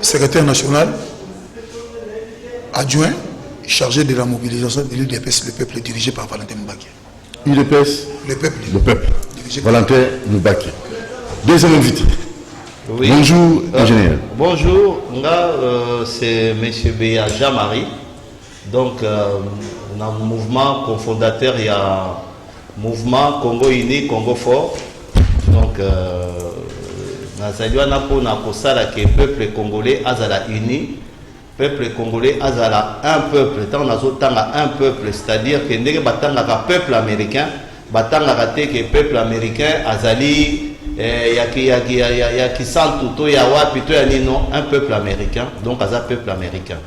Secrétaire national, adjoint, chargé de la mobilisation de l'UDPS, le peuple dirigé par Valentin Moubaké. UDPS, le peuple. Valentin Moubaké. Deuxième invité. Oui. Bonjour, ingénieur. Bonjour, c'est M. Béa Jean-Marie. Donc, dans le mouvement cofondateur, il y a mouvement Congo Uni, Congo Fort. Donc, le peuple congolais azala uni, peuple congolais azala un peuple. Tant on a un peuple, c'est-à-dire que nous avons peuple américain, que peuple américain azali un peuple américain, donc aza peuple américain.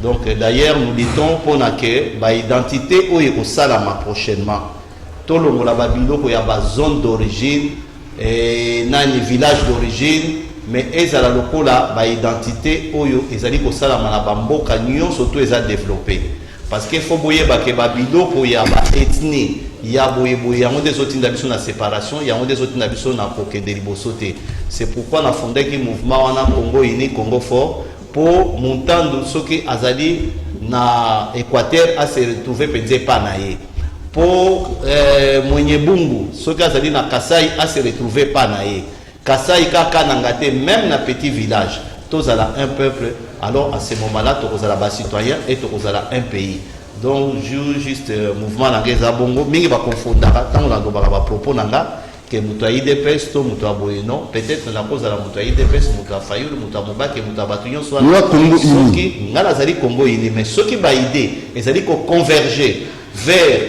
Donc d'ailleurs nous luttons pour que l'identité où il salama prochainement. Tout le monde a une zone d'origine et un village d'origine, mais ils ont la identité où ils ont salama na mboka surtout ils ont développé. Parce qu'il faut que Babilo pour y avoir ethnie, il y a des autres nations na séparation, il y a des autres nations na poké de libosoté. C'est pourquoi on a fondé le mouvement Congo Uni, Congo Fort pour monter ce qui azali na Équateur à se retrouver pendant panaye. Pour Mwenyebungu, ce qui azali na Kasai à se retrouver panaye. Kasai kaka nangate même na petit village. Tous à un peuple. Alors à ce moment-là, tu as citoyen et tu as un pays. Donc, juste mouvement dans bongo, mingi va confondre tant on a propos nanga que mutua IDPS to mutua boyeno, peut-être la cause de la mutua IDPS, mutua Fayulu, mutua Mobake, mutua Batuyon soit ceux qui ngala zali Congo ini, mais ceux qui ba idée, ils zali ko converger vers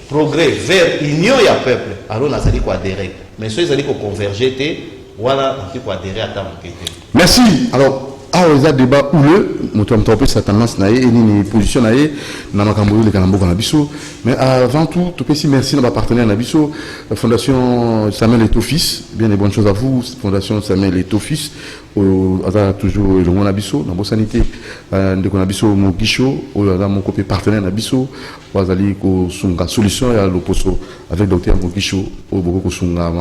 progrès, vers union ya peuple. Alors on zali ko adhérer. Mais ceux qui zali ko converger té, voilà, on peut adhérer à ta moquette. Merci. Alors il y a un débat houleux, nous avons sa tendance et une position dans le Kanambo Kanabiso. Mais avant tout, merci à nos partenaires Nabiso, la Fondation Samuel Eto'o-Fils, bien des bonnes choses à vous, Fondation Samuel Eto'o-Fils, toujours le monde Nabiso, dans la sanité, de Kanabiso Mogisho, mon côté partenaire Nabiso, Wazali Kosunga Solution et l'opposo avec Dr Mogisho, au Boko Kosunga,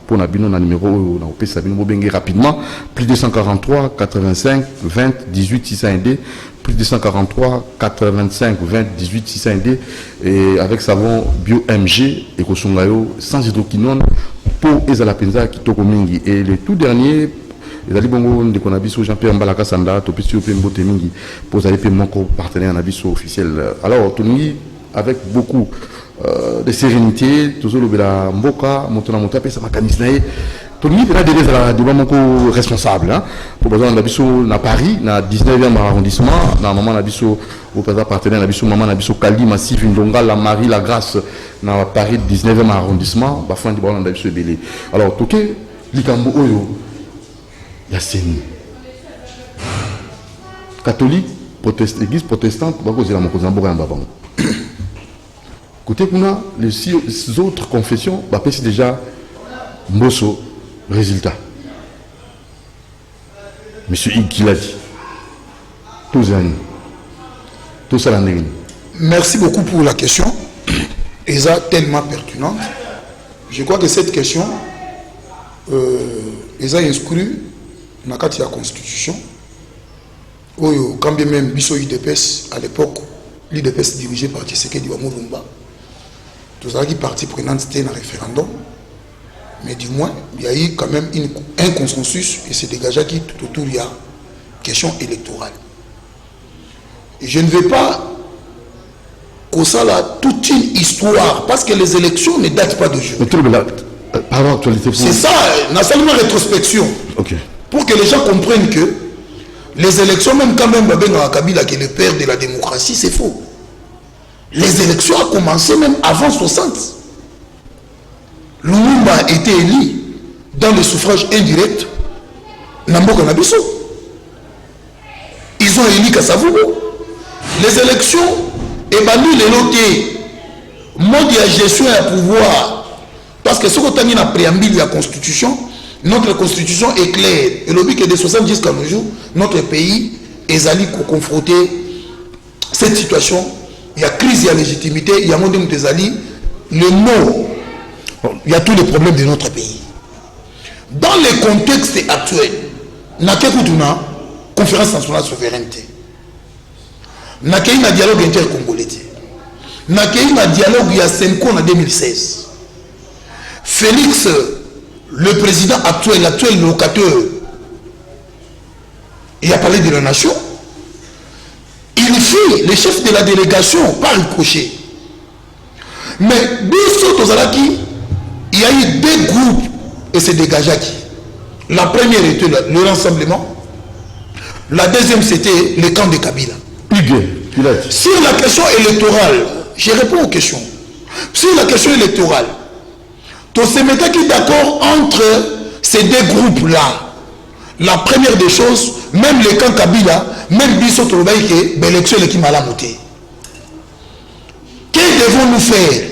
pour Nabino, na numéro, na OP Sabino Bobenge rapidement, plus de 243 85 20 18 601D, plus de 243 85 20 18 601D, et avec savon bio MG et Kosungayo sans hydroquinone pour Ezalapenza Kitoko Mingi. Et le tout dernier, les Alibongo de Konabiso Jean-Pierre Mbalaka Sanda, Topistio Pembo Temingi, pour les mon partenaire Nabiso officiel. Alors, Tony, avec beaucoup de sérénité, toujours le Bela Mboka, Montana Montapé, ça m'a canisnaé. Tony, il y a des gens responsables. Pour exemple, on a Paris, dans le 19e arrondissement, dans le moment, on a partenaire, on a Kali, Massif, Ndonga, la Marie, la Grâce, dans Paris, 19e arrondissement, on a Belé. Alors, Toké, Likambo Oyo, Yasseni. Catholique, église protestante, on va causer la Mokozambo et Mbabang. Côté qu'on a les autres confessions, c'est déjà Mbosso. Résultat. Monsieur Ig qui l'a dit. Tous les années. Tout ça l'année. Merci beaucoup pour la question. Et ça, tellement pertinente. Je crois que cette question est inscrite dans la Constitution. Quand bien même Bisso UDPS, à l'époque, l'UDPS dirigé par Tshisekedi Wamulumba, tout ça qui partie prenante c'était un référendum. Mais du moins, il y a eu quand même un consensus et c'est dégagé qui tout autour il y a question électorale. Et je ne vais pas qu'on ça là toute une histoire parce que les élections ne datent pas d'aujourd'hui. C'est ça, on a seulement rétrospection. Okay. Pour que les gens comprennent que les élections, même quand même Babena Kabila qui est le père de la démocratie, c'est faux. Les élections ont commencé même avant 60. Lumumba a été élu dans le suffrage indirect. Namboka Nabiso. Ils ont élu Kasavubo. Les élections, et Bani les lotés, mode de gestion et à pouvoir. Parce que ce qu'on a mis dans la préambule de la Constitution, notre Constitution est claire. Et le but est de 60 jusqu'à nos jours, notre pays est allé confronter cette situation. Il y a crise, il y a légitimité, il y a monde de Ali. Le mot. Il y a tous les problèmes de notre pays. Dans le contexte actuel, conférence nationale de souveraineté. N'a qu'il y a un dialogue inter-congolais. N'a qu'il y a un dialogue il y a 5 ans en 2016. Félix, le président actuel locateur, il a parlé de la nation. Il fit le chef de la délégation par ricochet. Mais il y a eu 2 groupes et c'est dégagé. La première était le rassemblement. La deuxième c'était le camp de Kabila. Sur la question électorale, je réponds aux questions. Sur la question électorale, tout se mettait qui d'accord entre ces 2 groupes-là. La première des choses, même le camp Kabila, même Bisso Tolobaïke, l'élection est qui m'a la montée. Que devons-nous faire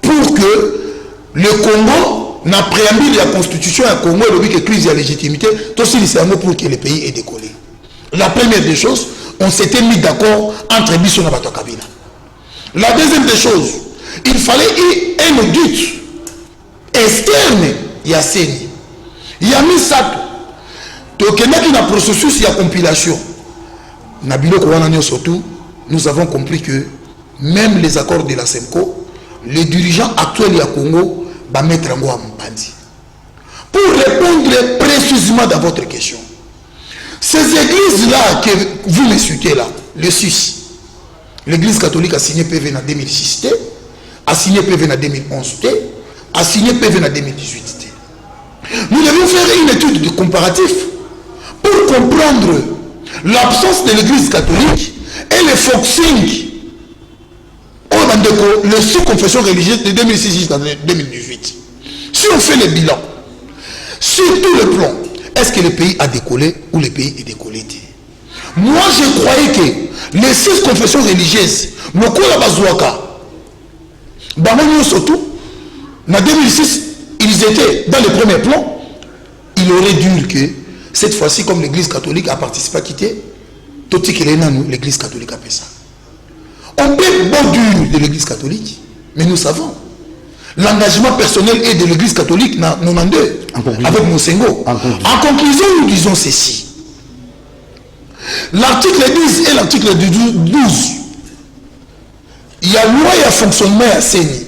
pour que le Congo n'a préambule la constitution à Congo et le crise de la légitimité, tout aussi c'est un mot pour que le pays ait décollé. La première des choses, on s'était mis d'accord entre Bisso et Nabato Kabila. La deuxième des choses, il fallait un audit externe, il y a Seni. Il y a mis ça. Donc, il y a un processus, il y a compilation. Nabilo Kouananio surtout, nous avons compris que même les accords de la SEMCO, les dirigeants actuels à Congo vont mettre en goût à Mbandi. Pour répondre précisément à votre question, ces églises-là que vous me citez là, les Suisses, l'église catholique a signé PV en 2006, a signé PV en 2011, a signé PV en 2018. Nous devons faire une étude de comparatif pour comprendre l'absence de l'église catholique et le foxing le sous-confession religieuse de 2006 jusqu'à 2018. Si on fait le bilan, sur tout le plan, est-ce que le pays a décollé ou le pays est décollé? Moi, je croyais que les 6 confessions religieuses, Mokola Bazouaka, Bamoni surtout, en 2006, ils étaient dans le premier plan. Il aurait dû que cette fois-ci, comme l'église catholique a participé à quitter, tout ce qu'il est nous, l'église catholique a fait ça. On peut bon dur de l'église catholique, mais nous savons l'engagement personnel est de l'église catholique dans 92 avec Monsengo. En conclusion, nous disons ceci. L'article 10 et l'article 12, il y a loi et fonctionnement à CENI.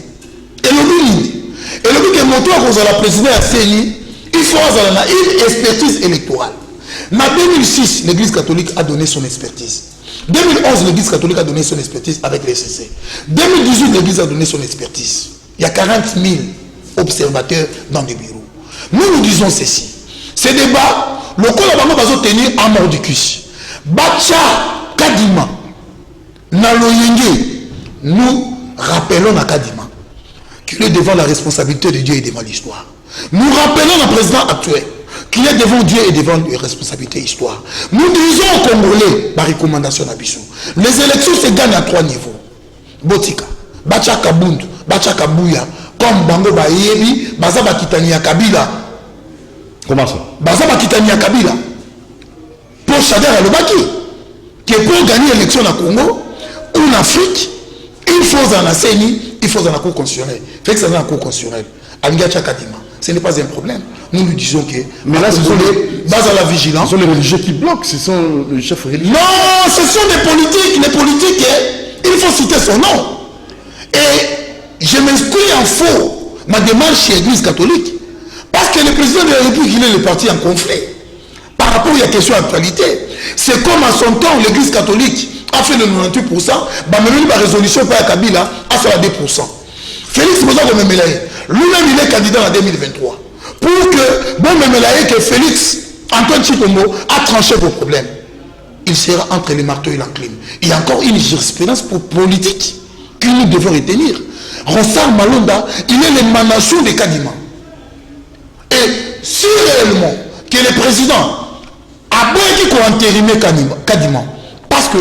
Et le but que moto à la présidente à CENI, il faut avoir une expertise électorale. En 2006, l'église catholique a donné son expertise. 2011, l'église catholique a donné son expertise avec les SCC. 2018, l'église a donné son expertise. Il y a 40 000 observateurs dans les bureaux. Nous disons ceci. Ces débats, le col va tenir à mordicus. Bacha Kadima, Naloyenge, nous rappelons à Kadima qu'il est devant la responsabilité de Dieu et devant l'histoire. Nous rappelons le président actuel qu'il est devant Dieu et devant les responsabilités histoire. Nous disons aux Congolais, par recommandation d'Abissou, les élections se gagnent à 3 niveaux. Botika, Bacha Kabundu, Bacha Kabouya, comme Bango Bayebi, Bazaba Kitania Kabila. Comment ça? Bazaba Kitania Kabila. Pour Chader Alobaki, qui pour gagner l'élection au Congo ou en Afrique, il faut en CENI, il faut en la Cour constitutionnelle. Fait que ça dans la Cour constitutionnelle. Alingacha Kadima. Ce n'est pas un problème. Nous nous disons que... Mais là, ce sont les bases à la vigilance. Ce sont les religieux qui bloquent, ce sont les chefs religieux. Non, ce sont des politiques. Les politiques, il faut citer son nom. Et je m'inscris en faux ma démarche chez l'Église catholique. Parce que le président de la République, il est le parti en conflit. Par rapport à la question d'actualité. C'est comme à son temps, l'Église catholique a fait le 98%, même la résolution par Kabila a fait la 2%. Félix Mozago Memelaye, lui-même il est candidat en 2023. Pour que, bon Memelaye, que Félix Antoine Chikombo a tranché vos problèmes. Il sera entre les marteaux et l'enclume. Il y a encore une jurisprudence politique que nous devons retenir. Ronsard Malonda, il est l'émanation de Kadima. Et si réellement que le président a bien entériné Kadima, parce que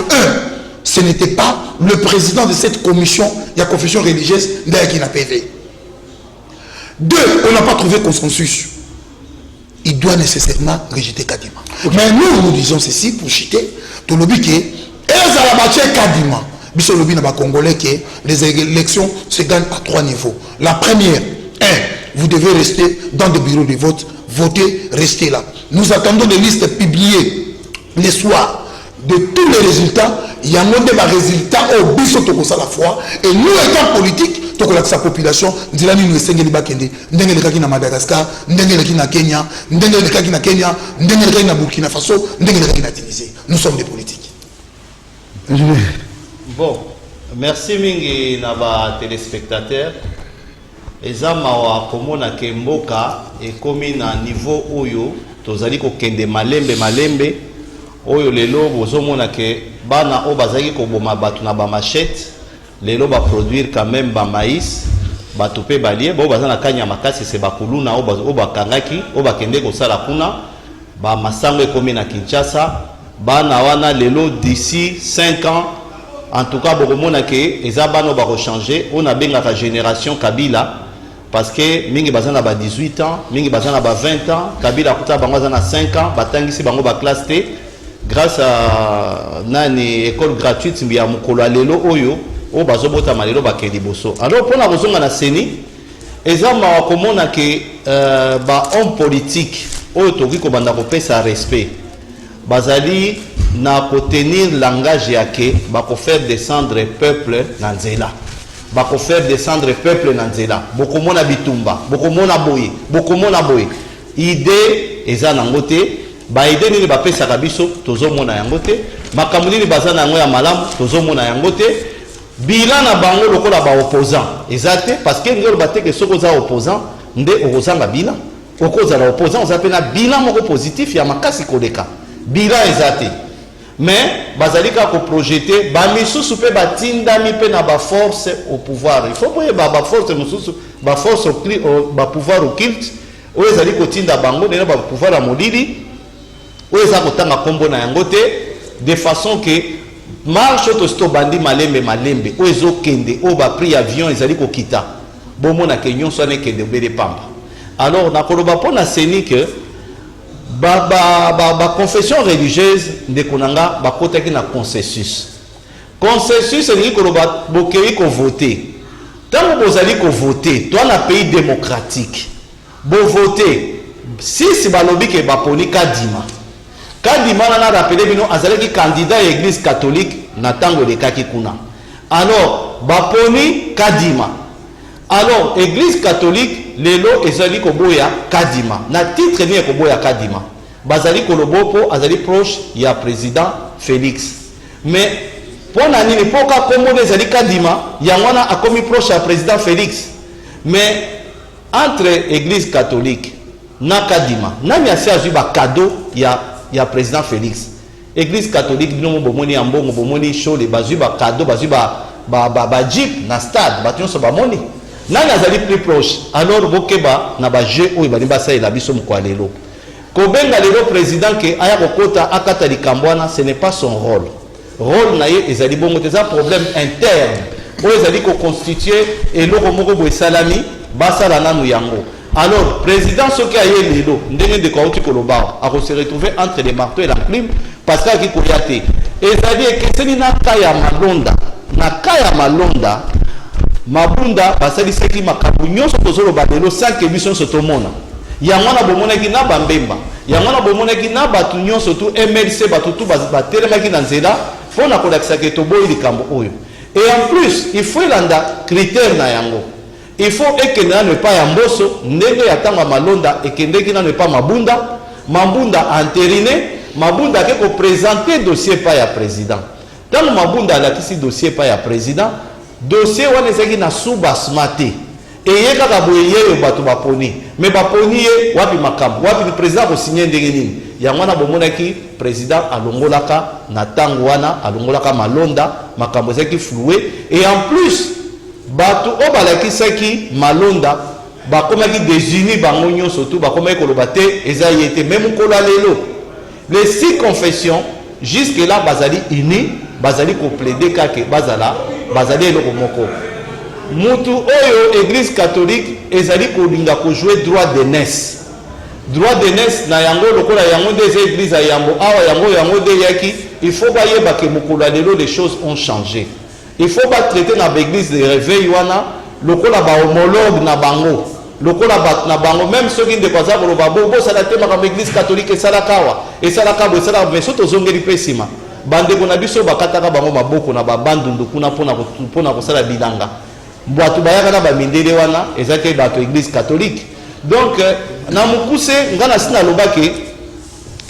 ce n'était pas le président de cette commission de la confession religieuse d'Aïkina PV. 2, on n'a pas trouvé consensus. Il doit nécessairement rejeter Kadima. Okay. Mais nous disons ceci pour chiter. Tout le but qui est Kadima. Bissot le but n'a Congolais que les élections se gagnent à 3 niveaux. La première, 1, vous devez rester dans des bureaux de vote, voter, rester là. Nous attendons des listes publiées le soir de tous les résultats, il y a un résultat au biso toko ça la foi. Et nous étant politique, toko la sa population, nous allons nous essayer de bakende. Ndenge lekaki na Madagascar, ndenge lekaki na Kenya, ndenge lekaki na Kenya, ndenge lekaki na Burkina Faso, ndenge lekaki na Tunisie. Nous sommes des politiques. Bon, merci mingi na ba téléspectateurs. Eza mawa komona ke mboka ekomi na niveau oyo tozali ko kende malembe oyo lelo bozomona ke bana o bazali ko boma batu na ba machette lelo ba produire quand même ba maïs batu pe balie bo bazana kanya makasi se bakuluna o bakangaki o bakende ko sala kuna ba masango ekomi na Kinshasa bana wana lelo d'ici 5 ans en tout cas bokomona ke eza bana ba changer on a benga ka génération Kabila. Parce que mingi bazana ba 18 ans, mingi bazana ba 20 ans, Kabila kuta bango bazana 5 ans, batangisi bango ba classe T grâce à nani école gratuite ya mukolo lelo oyo o bazobota malelo ba keliboso. Alors pour la bozonga na seni ezama wakomona ke ba homme politique oyo toki ko banda ko pesa respect. Bazali na ko tenir langage yake ba ko faire descendre peuple na nzela. Bako faire descendre peuple nanzela bokomona bitumba bokomona boye idée eza nango te ba idée nini ba pesa kabiso tozomona yango te makambo nini bazana yango ya malamu tozomona yango te bilan na bango lokola ba opposant eza te parce que ngelo bateke soko za opposant nde okozanga bilan okoza la opposant oza pena bilan moko positif ya makasi koleka bilan eza te mais bazalika ko projeter ba misusu pe batindami pe na ba force au pouvoir il faut boye ba force misusu ba force ba pouvoir occulte o ezali ko tinda bango na ba pouvoir la molili o eza ko tanga kombo na yango te de façon que marche to sto bandi malembe o ezo kende o ba prix avion ezali ko kita bomona ke nyonso ne kende bele pamba alors na koloba pona seni que ba confession religieuse de konanga ba kotaki na consensus c'est que ba bokei ko voter tant bozali ko voter toi na pays démocratique bo voter si balobi ke ba poni kadima na rappeler bino azali ki candidat à l'église catholique na tango de kaki kuna alors ba poni kadima alors église catholique lelo ezali ko boya kadima na titre ni ko boya kadima bazali kolobopo azali proche ya président Félix mais pona nini poka kombo ezali kadima yangwana akomi proche ya président Félix mais entre église catholique na kadima nani asiazu ba cadeau ya président Félix église catholique bino bomoni ambongo bomoni shole bazu ba cadeau bazu ba jeep na stade batunso ba moni nani azali plus proche alors bokeba na ba jeu oyo bali basa ela biso mkwalelo kobenga lelo président ke aya kokota akata likambwana ce n'est pas son rôle na ye ezali bongo te za problème interne oyo ezali ko constituer eloko moko boye salami basala nanu yango alors président soki aye lelo ndenge ndeko auti koloba ako se retrouver entre les marteaux et l'enclume parce que aki koya te ezali ekeseni na kaya malonda mabunda basalisaki makambo nyonso tozoloba lelo sanke biso nyonso tomona yango na bomonaki na bambemba yango na bomonaki na batu nyonso tu MLC batu tu batelemaki na nzela fo na kolakisa ke toboyi likambo oyo et en plus il faut landa critère na yango il faut ekende na ne pas ya mboso ndenge ya tanga malonda ekendeki na ne pas mabunda entériné mabunda ke ko présenter dossier pas ya président tant mabunda alakisi dossier pas ya président dossier wana ezaki na sous-basmate et kaka boye yeyo bato baponi mais baponi ye wapi makambo wapi président ko signer ndenge nini yango na bomonaki président alongolaka na tango wana alongolaka malonda makambo ezaki floué et en plus bato o balakisaki malonda bakomaki désunis bango nyonso tu bakomaki koloba te eza ye te même kola lelo les 6 confessions jusque là bazali unis bazali ko plaider kake bazali eloko moko mutu oyo église catholique ezali kolinga ko jouer droit d'aînesse na yango lokola yango des églises à yambo awa yango de yaki il faut ba yeba ke mukula lelo les choses ont changé il faut pas traiter na église de réveil wana lokola ba homologue na bango lokola bat na bango même soki ndeko aza koloba bosala te makambo église catholique esalaka awa esalaka bo esalaka mais so tozongeli mpe nsima bandeko na biso bakataka bango maboko na babandundu kuna mpona kosala bilanga bato bayaka na bamindele wana ezaki bato église catholique donc na mokuse nga na sina alobaki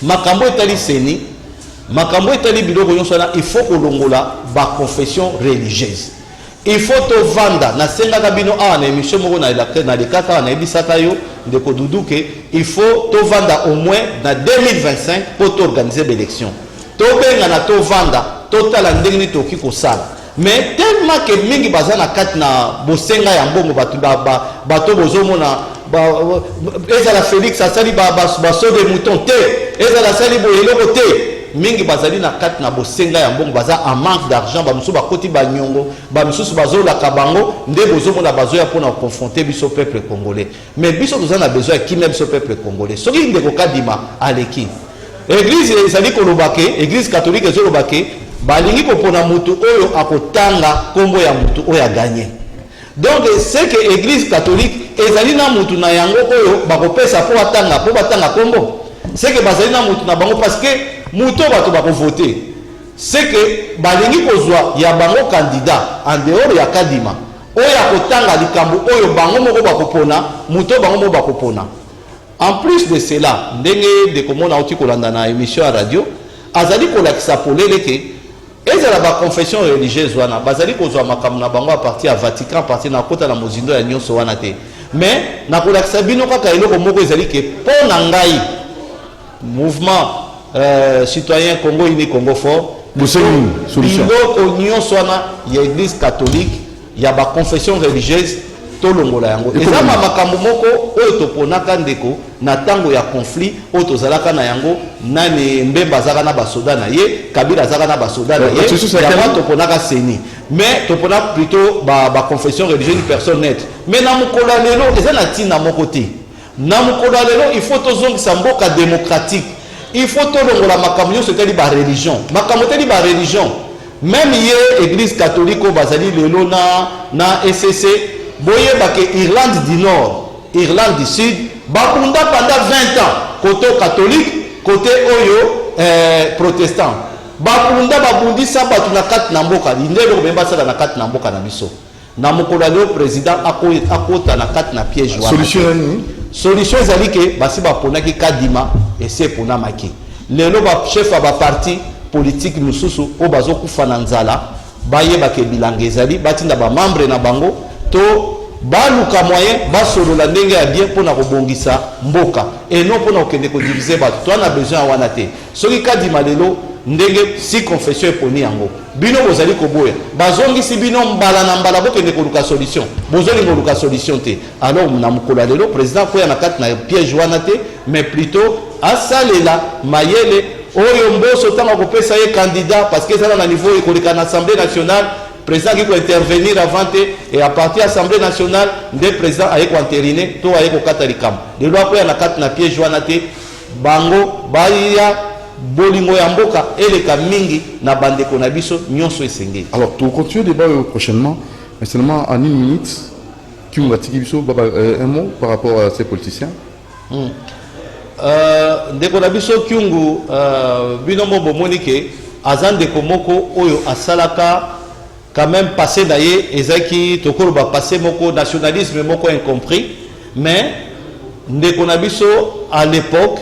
makambo etali seni makambo etali biloko nyonso wana il faut kolongola baconfession religieuse il faut tovanda nasengaka bino awa na émission moko na lekaka awa nayebisaka yo ndeko duduke il faut tovanda au moins na 2025 mpo toorganize baélection tobenga na tovanda totala ndenge nini tokoki kosala mais tellement que mingi baza na kati na bosenga ya mbongo bato bozomona ezala Félix asali baso de mouton te ezala asali boyeloko te mingi bazali na kati na bosenga ya mbongo baza en manque d'argent bamosusu bakoti banyongo bamisusu bazolaka bango nde bozomona bazoya mpona confronter biso peuple congolais mais biso toza na besoin ya kimia biso peuple congolais soki ndeko kadima aleki église ezali kolobake église catholique ezolobake balingi kopona mutu oyo akotanga kombo ya mutu oyo aganye donc c'est que église catholique ezali na mutu na yango oyo bakopesa po batanga kombo c'est que bazali na mutu na bango parce que mutu bato bakovote c'est que balingi kozwa ya bango candidat en dehors ya kadima oyo akotanga likambo oyo bango moko bakopona mutu bango moko bakopona en plus de cela ndenge de komona oti kolanda na émission ya radio azali kolakisa polele ke ezala baconfession religieuse wana bazali kozwa makambo na bango a partir ya Vatican partir na kota na mozindo ya nyonso wana te mais nakolakisa bino kaka eloko moko ezali ke mpo na ngai mouvement citoyen Congo uni Congo fort biloko nyonso wana ya église catholique ya baconfession religieuse tolongola yango eza makambo moko oyo toponaka ndeko na ntango ya conflit oyo tozalaka na yango nani Mbemba azaka na basoda na ye Kabila azaka na basoda na ye yango toponaka seni mais toponaka plutôt baconfession religieuse personne nette mais na mokolo ya lelo eza na ntina moko te na mokolo ya lelo il faut tozongisa mboka démocratique il faut tolongola makambo nyonso etali bareligion makambo etali bareligion même ye église catholique oyo bazali lelo na ECC boyeba ke Irlande du Nord Irlande du Sud bakunda pendant 20 ans côté catholique côté oyo protestant bakunda babundisa bato na kati na mboka ndelo bemba sala na kati na mboka na biso na mokolo leo président akota na kati na piège wana solution ezali ke basi baponaki kadima ese pona maki lelo ba chef ba parti politique mususu o bazokufa na nzala bayeba ke bilanga ezali batinda ba membre na bango to baluka moyen basolola ndenge ya bien pona kobongisa mboka et non pona okende kodiviser bato to na besoin wana te soki kadima lelo ndenge si confession eponi yango bino bozali koboya bazongisi bino mbala na mbala bokende koluka solution bozolinga koluka solution te alors na mokolo lelo président koya na kati na piège wana te mais plutôt asalela mayele oyo mboso tanga kopesa ye candidat parce que ezala na niveau ekoleka na assemblée nationale président qui peut intervenir avant et à partir de l'Assemblée nationale des présidents avec entériné tout avec au catholicisme de loi pour la carte na piège joanate bango baya bolingo ya mboka eleka mingi na bande ko na biso nyonso esengeli. Alors tu continues le débat prochainement mais seulement en une minute qui on va tirer biso un mot par rapport à ces politiciens. Ndeko na biso kyungu binombo bomonike azande komoko oyo asalaka quand même passé d'ailleurs ezaki tokolo ba passé moko nationalisme moko incompris mais ndeko na biso à l'époque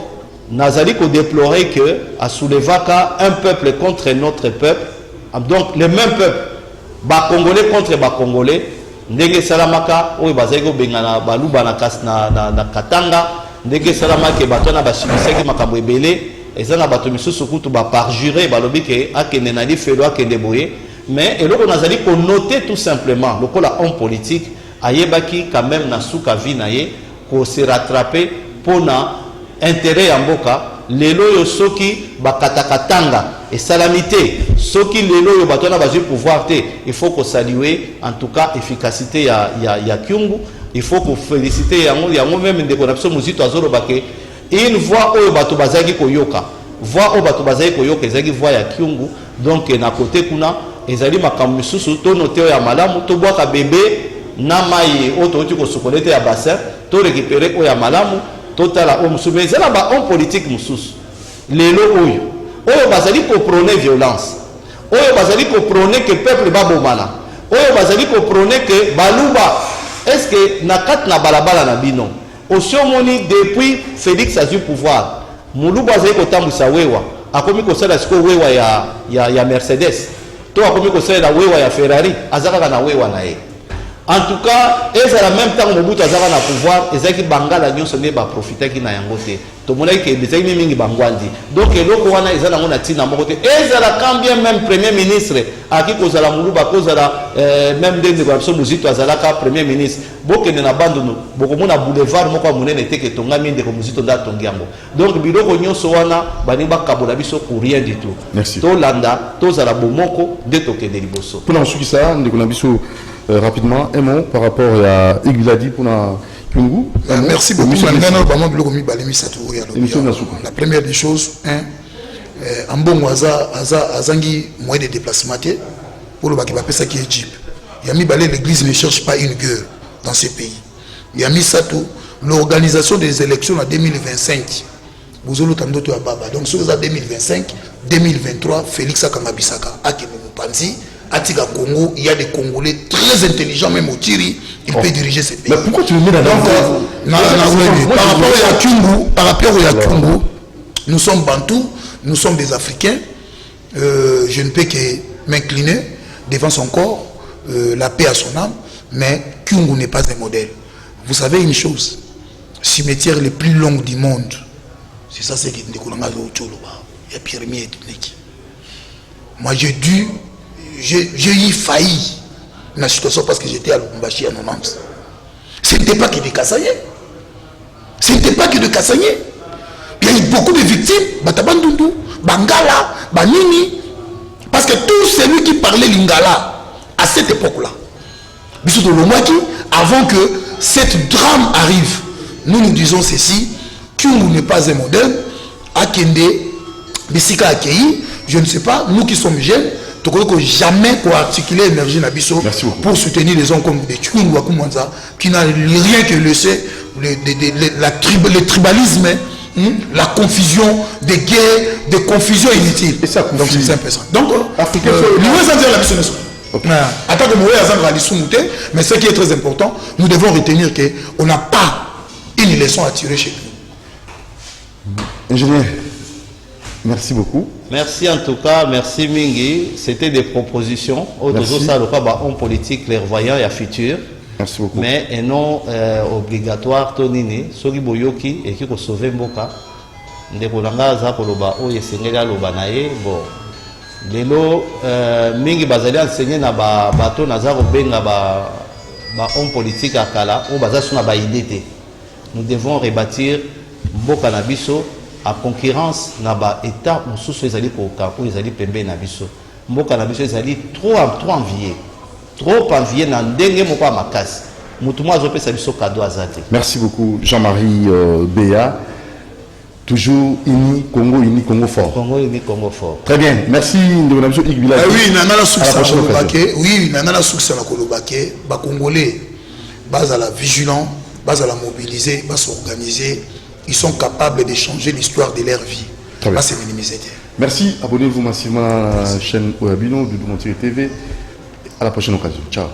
nazali ko déplorer que a soulevaka un peuple contre notre peuple donc le même peuple ba congolais contre ba congolais ndenge salamaka oyo bazali ko bengana baluba na katanga ndenge salamaka bato na bashimisaki makambo ebele ezana bato misusu kutu ba parjurer balobi ke akende na lifelo akende boye. Mais et l'autre nazali ko noter tout simplement le la homme politique ayebaki quand même na suka vinaye ko se rattraper pona intérêt ya mboka lelo yo soki bakatakatanga et salamité soki lelo yo batona bazu pouvoir te il faut ko saluer en tout cas efficacité ya Kyungu il faut ko féliciter yango même ndeko na biso muzito azolo bake une voix oyo bato bazaki ko yoka voix oyo bato bazaki ko yoka ezaki voix ya Kyungu donc na côté kuna ezali makambo misusu to noter ya malamu to bwaka bébé na mai oto oti ko sokolete ya bassin to récupérer oya malamu totala o mususu mais ezala ba homme politique mususu lelo oyo bazali ko prôner violence oyo bazali ko prôner que peuple babomana oyo bazali ko prôner que baluba est-ce que na kati na balabala na bino osiomoni depuis Félix azwi pouvoir muluba azali kotambwisa wewa akomi kosala siko wewa ya Mercedes to akomi kosala wewa ya Ferrari azaka na wewa na ye. En tout cas, et à la même temps, Mobutu azaka na pouvoir, ezaki bangala nyonso ne ba profiter ki na yango te. To monaki ke bezaki mingi bangwandi. Donc eloko wana ezala ngona tina moko te. Ezala combien même premier ministre aki kozala muluba kozala même ndenge kwa so muzito azala ka premier ministre. Bokene na bandono, bokomona boulevard moko monene te ke tonga minde ko muzito nda tongi yango. Donc biloko nyonso wana bani ba kabola biso pour rien du tout. Merci. To landa, to zala bomoko de tokende liboso. Pour ensuite ça, ndeko na biso rapidement un mot par rapport à Igbiladi pour la Kungu. Merci beaucoup. La première des choses, un bon azangi moyen de déplacement pour le bac ça qui est Jeep. Yami Balé, l'église ne cherche pas une guerre dans ce pays. Yami Sato, l'organisation des élections en 2025. Bouzolo Tandoto Ababa. Donc sur les 2025, 2023, Félix Akangabisaka, Akemou Panzi. Atiga Congo, il y a des Congolais très intelligents, même au Tiri, il peut diriger ces pays. Mais pourquoi tu le mets dans par rapport à Yakungu, nous sommes Bantous, nous sommes des Africains. Je ne peux que m'incliner devant son corps, la paix à son âme, mais Kungu n'est pas un modèle. Vous savez une chose, cimetière les plus longs du monde, c'est ça, c'est qu'il y a pyramide ethnique. Moi j'ai eu failli dans la situation parce que j'étais à Lubumbashi à 90. Ce n'était pas que de Kassaye. Ce n'était pas que de Kassaye. Il y a eu beaucoup de victimes. Batabandundu, Bangala, Banini. Parce que tout celui qui parlait Lingala à cette époque-là, avant que cette drame arrive, nous disons ceci, Kungu n'est pas un modèle. Akende, Bissika Akei, je ne sais pas, nous qui sommes jeunes, jamais pour articuler l'énergie Nabiso pour soutenir les hommes comme des Tchouing Wakumanza qui n'a rien que laissé le tribalisme, la confusion, des guerres, des confusions inutiles. Et ça, donc c'est simple ça. Donc, mais ce qui est très important, nous devons retenir qu'on n'a pas une leçon à tirer chez nous. Ingénieur, merci beaucoup. Merci en tout cas, merci Mingi. C'était des propositions. Ça, le homme politique clairvoyant et à futur. Merci beaucoup. Mais non obligatoire, Tonini, Sogi Boyoki, et qui peut sauver Mboka. Ndekolanga za koloba o yesengela loba na ye bon lelo mingi bazali enseigner na bato naza kobenga ba homme politique akala o baza suna ba idée. Nous devons rebâtir Mboka na biso à concurrence na ba état mususu ezali koka ou ezali pembe na biso. Mboka na biso ezali trop envié na ndenge moko makasi. Mutu mo azopesa biso cadeau azate. Merci beaucoup Jean-Marie Béa. Toujours uni Congo fort. Congo uni Congo fort. Très bien. Merci de mon ami Igbiladi. Oui, nana Kolobake. Oui, nana succès la Kolobake. Ba Congolais, base à la vigilance, base à la mobiliser, base s'organiser. Ils sont capables de changer l'histoire de leur vie. Là, c'est minimiser. Merci. Abonnez-vous massivement à la chaîne Oyabino, Doudou Montiri TV. À la prochaine occasion. Ciao.